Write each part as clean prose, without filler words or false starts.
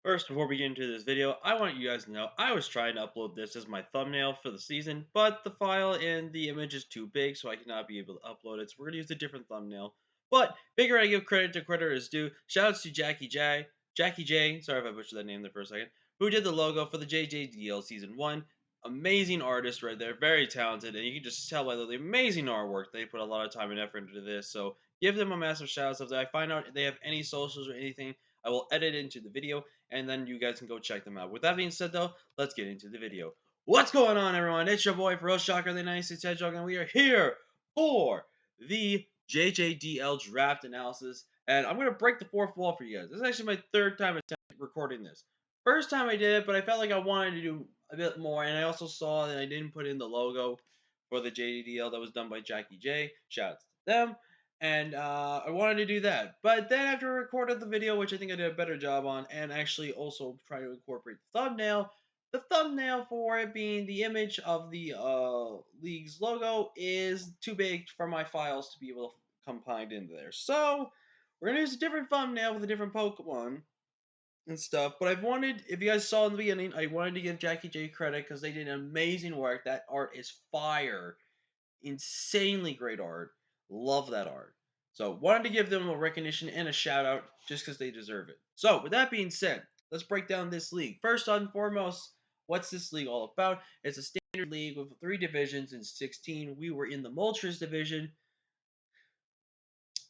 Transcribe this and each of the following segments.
First, before we get into this video, I want you guys to know I was trying to upload this as my thumbnail for the season, but the file and the image is too big, so I cannot be able to upload it. So we're gonna use a different thumbnail. But bigger, I give credit to credit is due. Shoutouts to Jackie J. Sorry if I butchered that name there for a second. Who did the logo for the JJDL season one? Amazing artist right there, very talented, and you can just tell by the amazing artwork they put a lot of time and effort into this. So give them a massive shout out. If I find out if they have any socials or anything, I will edit it into the video and then you guys can go check them out. With that being said, though, let's get into the video. What's going on, everyone? It's your boy, for real shocker, the nice Jjdl, and we are here for the JJDL draft analysis. And I'm gonna break the fourth wall for you guys. This is actually my third time recording this. First time I did it, but I felt like I wanted to do a bit more, and I also saw that I didn't put in the logo for the JDL that was done by Jackie J. Shouts to them. And I wanted to do that. But then after I recorded the video, which I think I did a better job on, and actually also try to incorporate the thumbnail for it being the image of the league's logo is too big for my files to be able to combine into there. So we're going to use a different thumbnail with a different Pokemon and stuff. But I've wanted, if you guys saw in the beginning, I wanted to give Jackie J credit because they did amazing work. That art is fire. Insanely great art. Love that art. So wanted to give them a recognition and a shout out just because they deserve it. So with that being said, let's break down this league. First and foremost, what's this league all about? It's a standard league with 3 divisions in 16. We were in the Moltres division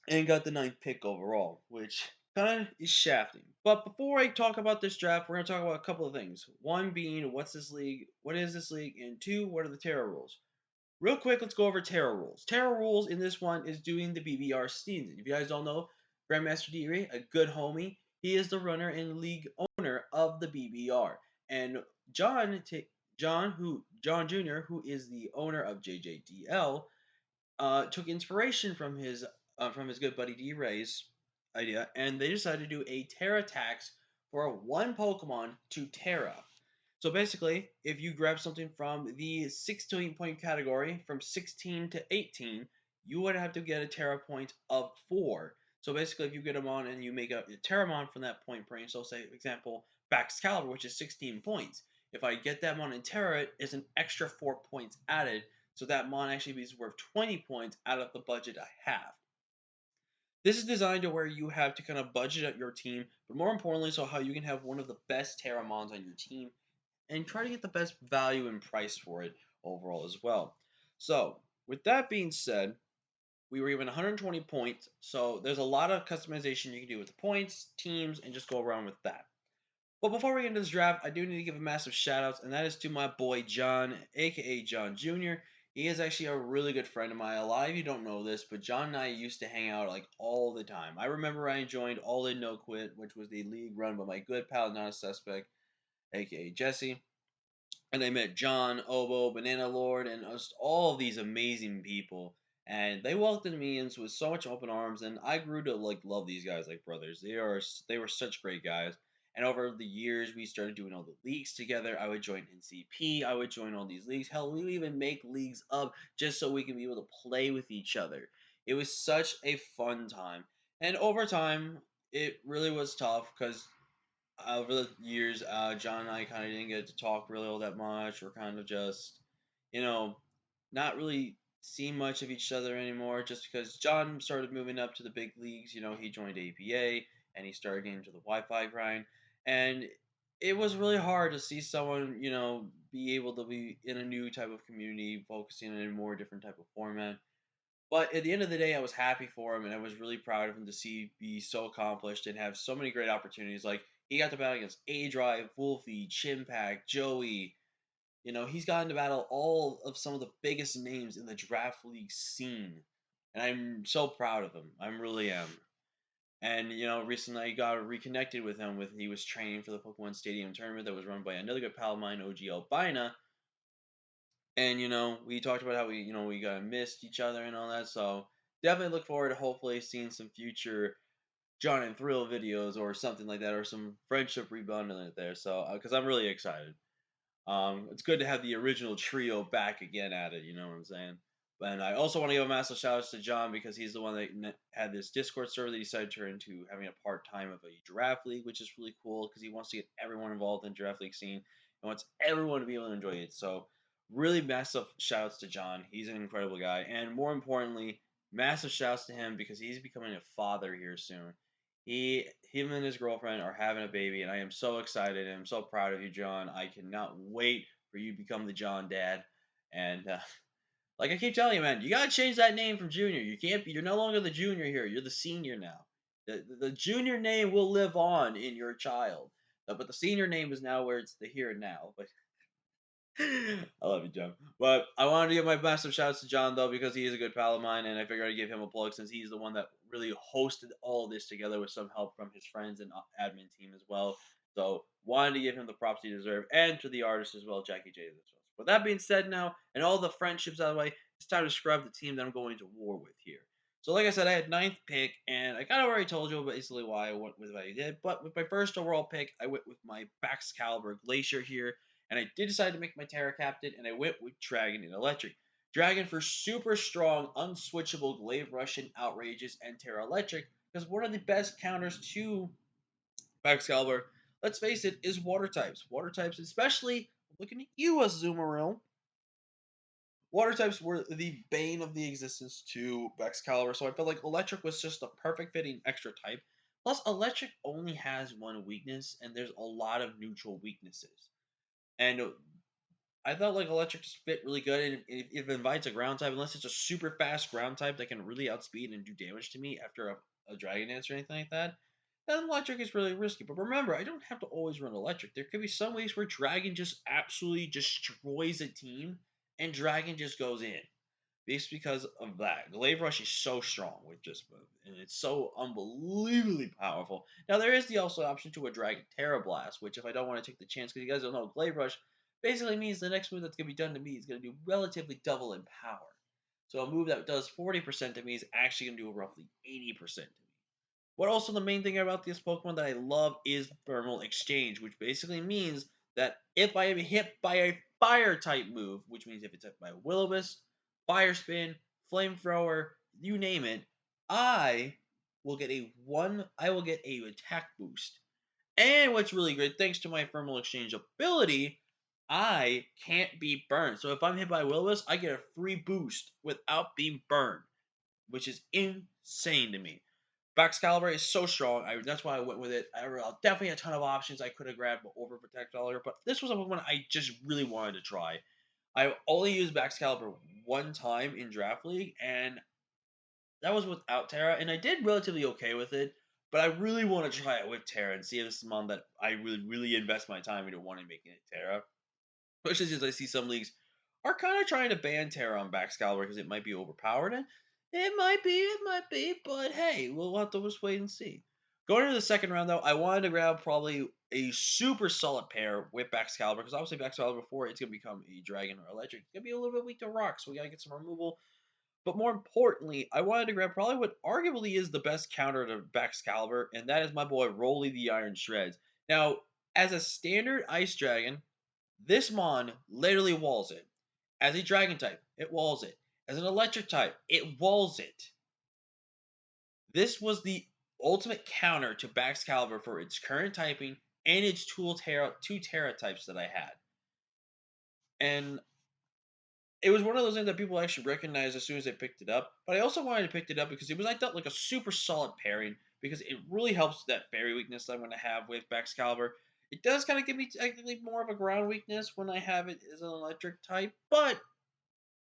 and got the 9th pick overall, which kind of is shafting. But before I talk about this draft, we're going to talk about a couple of things. One being, what's this league? What is this league? And two, what are the Terra rules? Real quick, let's go over Terra rules. Terra rules in this one is doing the BBR season. If you guys don't know, Grandmaster D-Ray, a good homie, he is the runner and league owner of the BBR. And John Jr., who is the owner of JJDL, took inspiration from his good buddy D-Ray's idea, and they decided to do a Terra tax for one Pokemon to Terra. So basically, if you grab something from the 16 point category from 16 to 18, you would have to get a Terra point of 4. So basically, if you get them on and you make a Terramon from that point range, so say, for example, Baxcailbur, which is 16 points. If I get that Mon in Terra, it's an extra 4 points added, so that Mon actually is worth 20 points out of the budget I have. This is designed to where you have to kind of budget out your team, but more importantly, so how you can have one of the best Terramons on your team and try to get the best value and price for it overall as well. So, with that being said, we were given 120 points, so there's a lot of customization you can do with the points, teams, and just go around with that. But before we get into this draft, I do need to give a massive shout out, and that is to my boy John, aka John Jr. He is actually a really good friend of mine. A lot of you don't know this, but John and I used to hang out like all the time. I remember I joined All In No Quit, which was the league run by my good pal, not a suspect, aka Jesse. And I met John, Obo, Banana Lord, and just all of these amazing people. And they welcomed me in with so much open arms, and I grew to like love these guys like brothers. They were such great guys. And over the years, we started doing all the leagues together. I would join NCP. I would join all these leagues. Hell, we would even make leagues up just so we can be able to play with each other. It was such a fun time. And over time, it really was tough because over the years, John and I kind of didn't get to talk really all that much. We're kind of just, you know, not really seeing much of each other anymore just because John started moving up to the big leagues. He joined APA and he started getting into the Wi Fi grind. And it was really hard to see someone, be able to be in a new type of community, focusing on a more different type of format. But at the end of the day, I was happy for him, and I was really proud of him to see be so accomplished and have so many great opportunities. Like he got to battle against A Drive, Wolfie, Chimpact, Joey. He's gotten to battle all of some of the biggest names in the draft league scene, and I'm so proud of him. I really am. And recently I got reconnected with him. With He was training for the Pokemon Stadium tournament that was run by another good pal of mine, OG Albina, and we talked about how we got missed each other and all that. So definitely look forward to hopefully seeing some future John and Thrill videos or something like that, or some friendship rebundling there. So because I'm really excited. It's good to have the original trio back again at it. You know what I'm saying? And I also want to give a massive shout out to John because he's the one that had this Discord server that he decided to turn into having a part time of a giraffe league, which is really cool because he wants to get everyone involved in the giraffe league scene and wants everyone to be able to enjoy it. So, really massive shout outs to John. He's an incredible guy. And more importantly, massive shouts to him because he's becoming a father here soon. Him and his girlfriend are having a baby, and I am so excited and I'm so proud of you, John. I cannot wait for you to become the John dad. And like I keep telling you, man, you gotta change that name from Junior. You can't be. You're no longer the Junior here. You're the Senior now. The Junior name will live on in your child, but the Senior name is now where it's the here and now. But I love you, John. But I wanted to give my massive shouts to John though because he is a good pal of mine, and I figured I'd give him a plug since he's the one that really hosted all of this together with some help from his friends and admin team as well. So wanted to give him the props he deserves, and to the artist as well, Jackie J. As well. With that being said, now and all the friendships out of the way, it's time to describe the team that I'm going to war with here. So, like I said, I had ninth pick, and I kind of already told you basically why I went with what I did. But with my first overall pick, I went with my Baxcailbur Glacier here, and I did decide to make my Terra Captain, and I went with Dragon and Electric. Dragon for super strong, unswitchable Glaive Russian Outrages and Terra Electric, because one of the best counters to Baxcailbur, let's face it, is water types. Water types, especially looking at you, Azumarill. Water types were the bane of the existence to Baxcailbur, so I felt like Electric was just the perfect fitting extra type. Plus, Electric only has one weakness, and there's a lot of neutral weaknesses. And I felt like Electric just fit really good, and if it invites a ground type, unless it's a super fast ground type that can really outspeed and do damage to me after a Dragon Dance or anything like that, then Electric is really risky. But remember, I don't have to always run Electric. There could be some ways where Dragon just absolutely destroys a team, and Dragon just goes in. Just because of that. Glaive Rush is so strong with just move, and it's so unbelievably powerful. Now there is the also option to a Dragon Terra Blast, which if I don't want to take the chance, because you guys don't know, Glaive Rush basically means the next move that's gonna be done to me is gonna do relatively double in power. So a move that does 40% to me is actually gonna do roughly 80% to me. What also the main thing about this Pokemon that I love is Thermal Exchange, which basically means that if I am hit by a fire type move, which means if it's hit by Will-O-Wisp, Fire Spin, Flamethrower, you name it, I will get a attack boost. And what's really great, thanks to my Thermal Exchange ability, I can't be burned. So if I'm hit by Will-O-Wisp, I get a free boost without being burned, which is insane to me. Baxcailbur is so strong. That's why I went with it. I definitely a ton of options I could have grabbed over Protect Dollar, but this was a one I just really wanted to try. I only used Baxcailbur one time in Draft League, and that was without Terra, and I did relatively okay with it. But I really want to try it with Terra and see if this is one that I really invest my time into wanting making it Terra. Especially since I see some leagues are kind of trying to ban Terra on Baxcailbur because it might be overpowered. And it might be, but hey, we'll have to just wait and see. Going into the second round, though, I wanted to grab probably a super solid pair with Baxcailbur because obviously Baxcailbur before it's going to become a Dragon or Electric. It's going to be a little bit weak to Rock, so we got to get some removal. But more importantly, I wanted to grab probably what arguably is the best counter to Baxcailbur, and that is my boy Rolly the Iron Shreds. Now, as a standard Ice Dragon, this Mon literally walls it. As a Dragon type, it walls it. As an Electric type, it walls it. This was the ultimate counter to Baxcailbur for its current typing and its two Terra types that I had. And it was one of those things that people actually recognized as soon as they picked it up. But I also wanted to pick it up because it was I thought like a super solid pairing because it really helps that berry weakness that I'm going to have with Baxcailbur. It does kind of give me technically more of a ground weakness when I have it as an electric type, but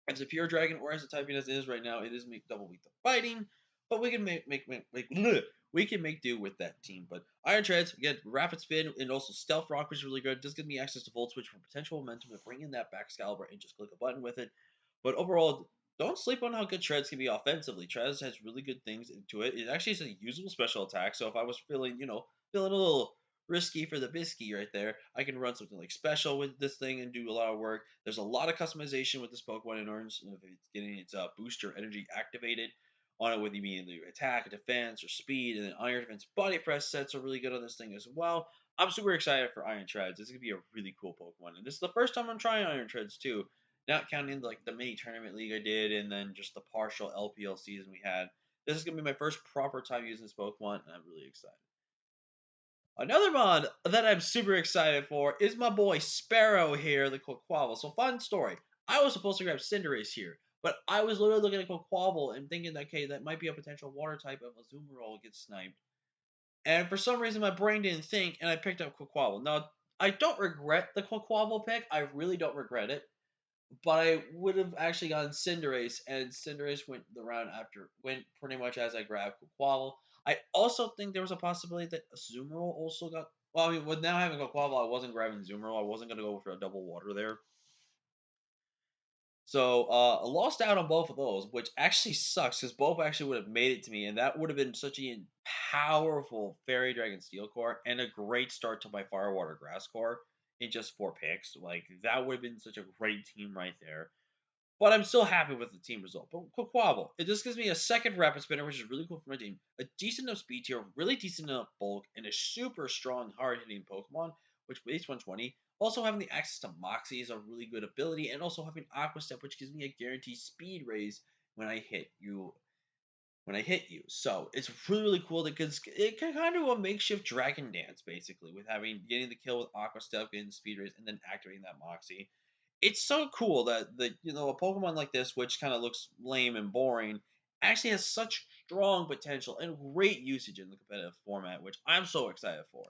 as a pure dragon or as a typing as it is right now, it is make double weak to fighting. But we can we can make do with that team. But Iron Treads, again, Rapid Spin and also Stealth Rock, which is really good. Does give me access to Volt Switch for potential momentum to bring in that Baxcailbur and just click a button with it. But overall, don't sleep on how good Treads can be offensively. Treads has really good things into it. It actually is a usable special attack. So if I was feeling, feeling a little risky for the bisky right there, I can run something like special with this thing and do a lot of work. There's a lot of customization with this Pokemon in orange. If it's getting its booster energy activated on it, whether you mean either attack, defense, or speed, and then Iron Defense Body Press sets are really good on this thing as well. I'm super excited for Iron Treads. This is gonna be a really cool Pokemon, and this is the first time I'm trying Iron Treads too. not counting like the mini tournament league I did, and then just the partial LPL season we had. This is gonna be my first proper time using this Pokemon, and I'm really excited. Another mod that I'm super excited for is my boy Sparrow here, the Quaquaval. So, fun story. I was supposed to grab Cinderace here, but I was literally looking at Quaquaval and thinking that, okay, that might be a potential water type if Azumarill gets sniped. And for some reason, my brain didn't think, and I picked up Quaquaval. Now, I don't regret the Quaquaval pick. I really don't regret it. But I would have actually gotten Cinderace, and Cinderace went the round after, went pretty much as I grabbed Quaquaval. I also think there was a possibility that Azumarill also got. Well, I mean, with now having Quaquaval, I wasn't grabbing Azumarill. I wasn't going to go for a double water there. So I lost out on both of those, which actually sucks because both actually would have made it to me, and that would have been such a powerful Fairy Dragon Steel Core and a great start to my Fire Water Grass Core in just 4 picks. Like that would have been such a great team right there. But I'm still happy with the team result. But Quaquaval, it just gives me a second rapid spinner, which is really cool for my team. A decent enough speed tier, really decent enough bulk, and a super strong, hard hitting Pokemon, which weighs 120. Also, having the access to Moxie is a really good ability, and also having Aqua Step, which gives me a guaranteed speed raise when I hit you. So it's really cool because it can kind of a makeshift Dragon Dance, basically, with getting the kill with Aqua Step, getting the speed raise, and then activating that Moxie. It's so cool that a Pokemon like this, which kind of looks lame and boring, actually has such strong potential and great usage in the competitive format, which I'm so excited for.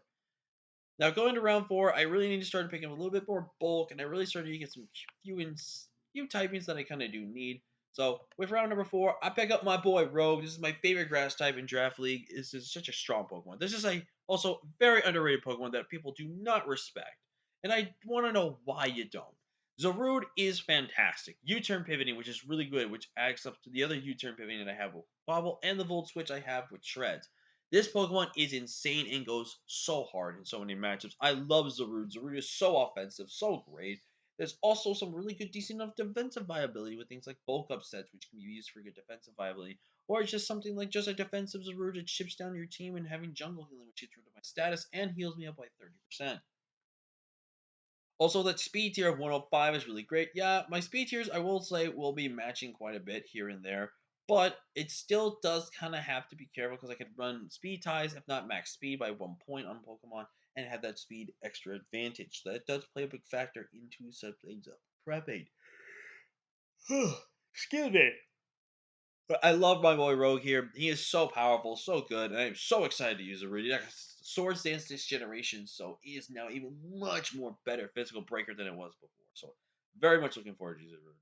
Now going to round 4, I really need to start picking a little bit more bulk, and I really started to get some few typings that I kind of do need. So with round number 4, I pick up my boy Rogue. This is my favorite grass type in Draft League. This is such a strong Pokemon. This is a also very underrated Pokemon that people do not respect, and I want to know why you don't. Zarude is fantastic. U-turn pivoting, which is really good, which adds up to the other U-turn pivoting that I have with Bobble and the Volt Switch I have with Shreds. This Pokemon is insane and goes so hard in so many matchups. I love Zarude. Zarude is so offensive, so great. There's also some really good, decent enough defensive viability with things like bulk upsets, which can be used for good defensive viability, or it's just something like just a defensive Zarude that chips down your team and having jungle healing, which gets rid of my status and heals me up by 30%. Also, that speed tier of 105 is really great. Yeah, my speed tiers, I will say, will be matching quite a bit here and there, but it still does kind of have to be careful because I could run speed ties, if not max speed, by 1 point on Pokemon and have that speed extra advantage. So that does play a big factor into such things up prepping. Excuse me. But I love my boy Rogue here. He is so powerful, so good, and I am so excited to use the Rudy. Swords Dance this generation, so he is now even much more better physical breaker than it was before. So very much looking forward to using Rudy.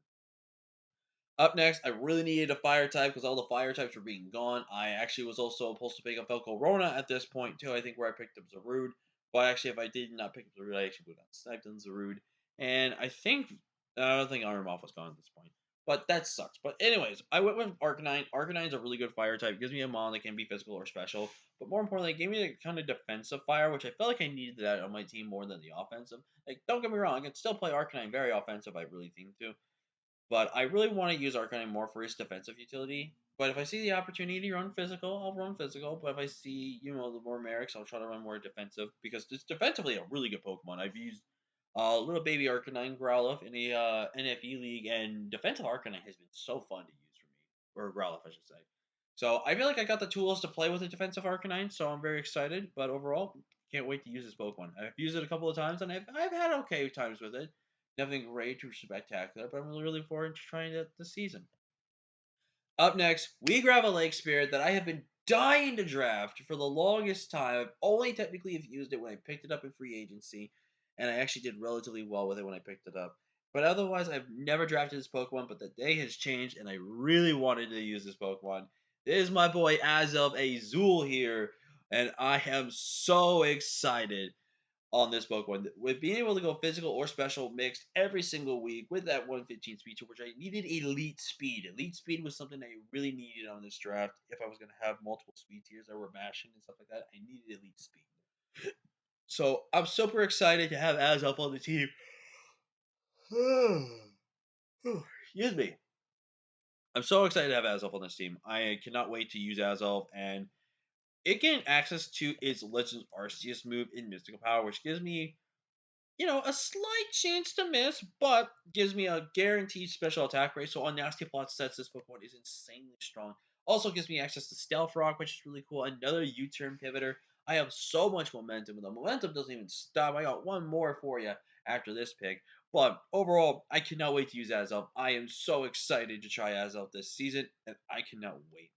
Up next, I really needed a fire type because all the fire types were being gone. I actually was also supposed to pick up Velcorona at this point too. I think where I picked up Zarude, but actually if I did not pick up Zarude, I actually would have sniped on Zarude. And I don't think Armoff was gone at this point. But that sucks. But anyways, I went with Arcanine. Arcanine's a really good fire type. It gives me a mon that can be physical or special. But more importantly, it gave me the kind of defensive fire, which I felt like I needed that on my team more than the offensive. Like, don't get me wrong, I can still play Arcanine very offensive, I really think too. But I really want to use Arcanine more for his defensive utility. But if I see the opportunity to run physical, I'll run physical. But if I see, the more Merrics, I'll try to run more defensive because it's defensively a really good Pokemon. I've used little baby Arcanine Growlithe in a NFE league, and defensive Arcanine has been so fun to use for me, or Growlithe, I should say. So I feel like I got the tools to play with a defensive Arcanine, so I'm very excited. But overall, can't wait to use this Pokemon. I've used it a couple of times, and I've had okay times with it. Nothing great or spectacular, but I'm really looking forward to trying it this season. Up next, we grab a Lake Spirit that I have been dying to draft for the longest time. I've only technically have used it when I picked it up in free agency, and I actually did relatively well with it when I picked it up. But otherwise, I've never drafted this Pokemon, but the day has changed, and I really wanted to use this Pokemon. This is my boy Azov Azul here, and I am so excited on this Pokemon. With being able to go physical or special mixed every single week with that 115 speed, to which I needed elite speed. Elite speed was something I really needed on this draft. If I was going to have multiple speed tiers that were mashing and stuff like that, I needed elite speed. So I'm super excited to have Azov on the team. Excuse me. I'm so excited to have Azov on this team. I cannot wait to use Azov, and it gained access to its Legends Arceus move in Mystical Power, which gives me a slight chance to miss, but gives me a guaranteed special attack rate. So on nasty plot sets, this Pokemon is insanely strong. Also gives me access to Stealth Rock, which is really cool. Another U-turn pivoter. I have so much momentum, and the momentum doesn't even stop. I got one more for you after this pick. But overall, I cannot wait to use Azelf. I am so excited to try Azelf this season, and I cannot wait.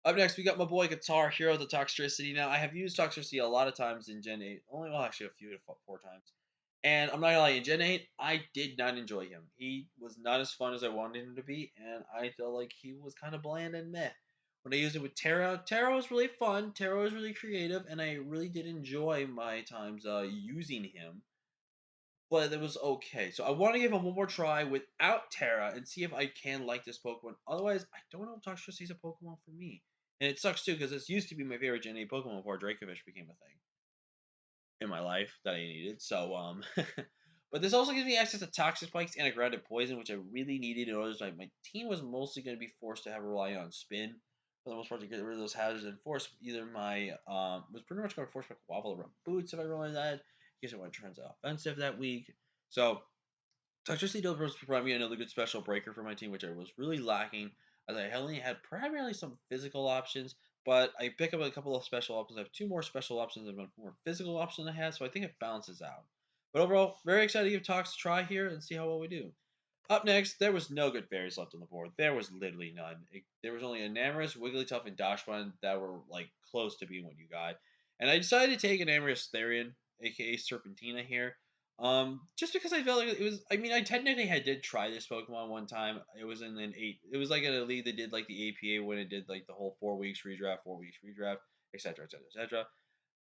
Up next, we got my boy Guitar Hero, the Toxtricity. Now, I have used Toxtricity a lot of times in Gen 8. Only, well, actually, a few to four times. And I'm not gonna lie, in Gen 8, I did not enjoy him. He was not as fun as I wanted him to be, and I felt like he was kind of bland and meh. When I used it with Terra was really fun. Terra was really creative, and I really did enjoy my times using him, but it was okay. So I want to give him one more try without Terra and see if I can like this Pokemon. Otherwise, I don't know if Toxtricity's a Pokemon for me. And it sucks too because this used to be my favorite Gen 8 Pokemon before Dracovish became a thing in my life that I needed. So but this also gives me access to Toxic Spikes and a Grounded Poison, which I really needed in order to my team was mostly going to be forced to have a rely on Spin for the most part to get rid of those hazards and force either my was pretty much going to force my Quavel around Boots if I rely on that. In case I want to turn offensive that week. So Toxicity does provide me another good special breaker for my team, which I was really lacking, as I only had primarily some physical options, but I pick up a couple of special options. I have two more special options and one more physical option I had, so I think it balances out. But overall, very excited to give Tox a try here and see how well we do. Up next, there was no good fairies left on the board. There was literally none. There was only Enamorus, Wigglytuff, and Dachshund that were like close to being what you got. And I decided to take Enamorus Therian, aka Serpentina here. Just because I felt like it was. I mean, I technically had did try this Pokemon one time. It was in an eight. It was like in a league that did like the APA when it did like the whole 4 weeks redraft, 4 weeks redraft, etc., etc., etc.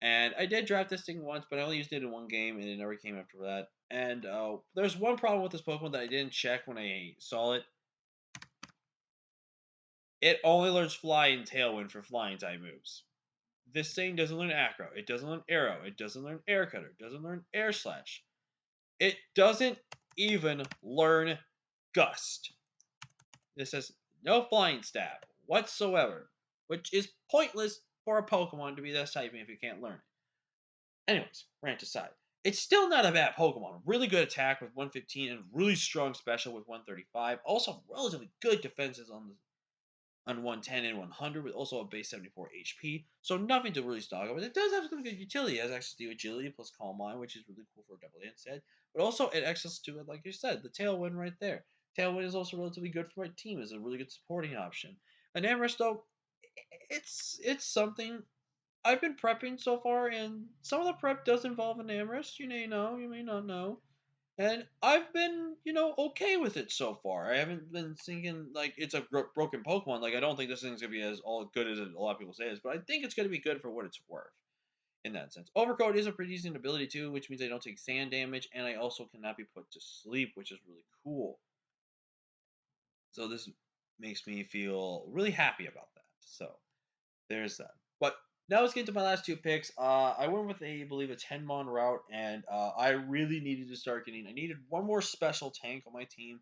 And I did draft this thing once, but I only used it in one game, and it never came after that. And there's one problem with this Pokemon that I didn't check when I saw it. It only learns Fly and Tailwind for flying type moves. This thing doesn't learn Acro. It doesn't learn Arrow. It doesn't learn Air Cutter. It doesn't learn Air Slash. It doesn't even learn Gust. This has no flying stab whatsoever, which is pointless for a Pokemon to be this typing if you can't learn it. Anyways, rant aside. It's still not a bad Pokemon. Really good attack with 115 and really strong special with 135. Also, relatively good defenses on 110 and 100 with also a base 74 HP. So nothing to really stock up. But it does have some good utility. It has access to Agility plus Calm Mind, which is really cool for a double hit set. But also it access to it, like you said, the Tailwind right there. Tailwind is also relatively good for my team. It's a really good supporting option. And Amherst, though, it's something I've been prepping so far, and some of the prep does involve an Amherst. You may know, you may not know. And I've been, okay with it so far. I haven't been thinking like it's a broken Pokemon. Like I don't think this thing's gonna be as all good as a lot of people say it is, but I think it's gonna be good for what it's worth in that sense. Overcoat is a pretty decent ability too, which means I don't take sand damage, and I also cannot be put to sleep, which is really cool. So this makes me feel really happy about that. So there's that. But now let's get to my last two picks. I went with I believe a 10 mon route, and I really needed to start getting. I needed one more special tank on my team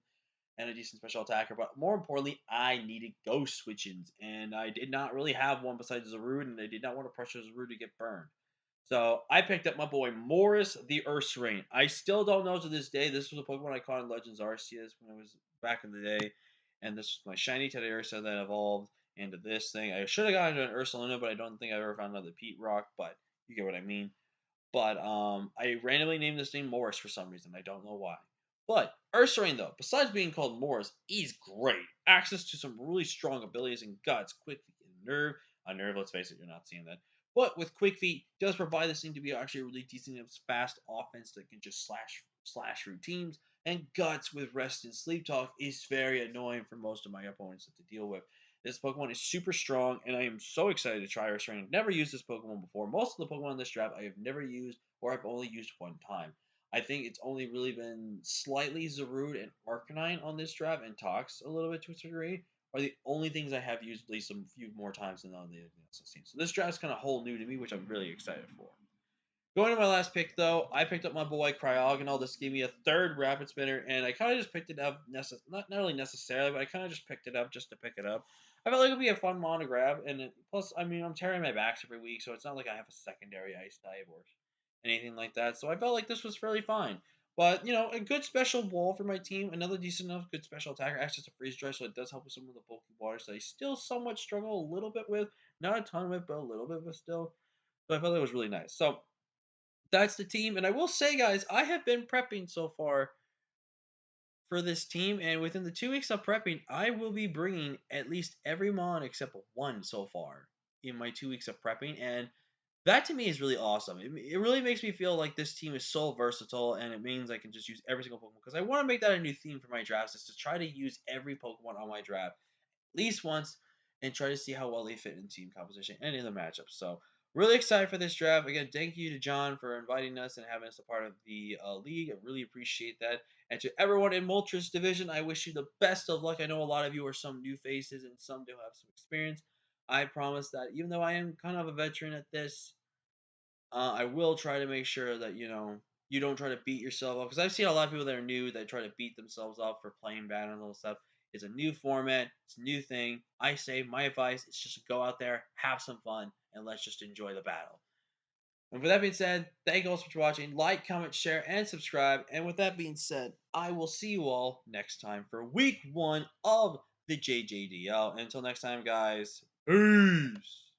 and a decent special attacker. But more importantly, I needed ghost switch-ins, and I did not really have one besides Zarude, and I did not want to pressure Zarude to get burned. So I picked up my boy Morris the Ursaring. I still don't know to this day. This was a Pokemon I caught in Legends Arceus when I was back in the day, and this was my shiny Teddiursa that evolved into this thing. I should have gotten into an Ursaluna, but I don't think I ever found another Pete Rock. But you get what I mean. But I randomly named this thing Morris for some reason. I don't know why. But Ursaring, though, besides being called Morris, he's great. Access to some really strong abilities and guts, quick feet, and nerve. Nerve, let's face it, you're not seeing that. But with quick feet, does provide this thing to be actually a really decent fast offense that can just slash through teams. And guts with rest and sleep talk is very annoying for most of my opponents to deal with. This Pokemon is super strong, and I am so excited to try Ursaring. I've never used this Pokemon before. Most of the Pokemon in this draft I have never used, or I've only used one time. I think it's only really been slightly Zarude and Arcanine on this draft, and Tox a little bit to a degree, are the only things I have used at least a few more times than on the advanced team. So this draft is kind of whole new to me, which I'm really excited for. Going to my last pick, though, I picked up my boy Cryogonal. This gave me a third Rapid Spinner, and I kind of just picked it up, not really necessarily, but I kind of just picked it up just to pick it up. I felt like it would be a fun mono grab, and plus, I mean, I'm tearing my backs every week, so it's not like I have a secondary ice type or anything like that. So I felt like this was fairly fine. But a good special wall for my team. Another decent enough good special attacker. Access to freeze dry, so it does help with some of the bulky waters that I still somewhat struggle a little bit with. Not a ton of it, but a little bit, but still. So I felt it was really nice. So that's the team. And I will say, guys, I have been prepping so far for this team, and within the 2 weeks of prepping, I will be bringing at least every mon except one so far in my 2 weeks of prepping, and that to me is really awesome. It really makes me feel like this team is so versatile, and it means I can just use every single Pokemon because I want to make that a new theme for my drafts is to try to use every Pokemon on my draft least once and try to see how well they fit in team composition and in the matchups. So really excited for this draft. Again, thank you to John for inviting us and having us a part of the league. I really appreciate that. And to everyone in Moltres Division, I wish you the best of luck. I know a lot of you are some new faces and some do have some experience. I promise that even though I am kind of a veteran at this, I will try to make sure that you don't try to beat yourself up because I've seen a lot of people that are new that try to beat themselves up for playing bad and all this stuff. It's a new format, it's a new thing. I say my advice is just to go out there, have some fun, and let's just enjoy the battle. And with that being said, thank you all so much for watching. Like, comment, share, and subscribe. And with that being said, I will see you all next time for week 1 of the JJDL. And until next time, guys, peace.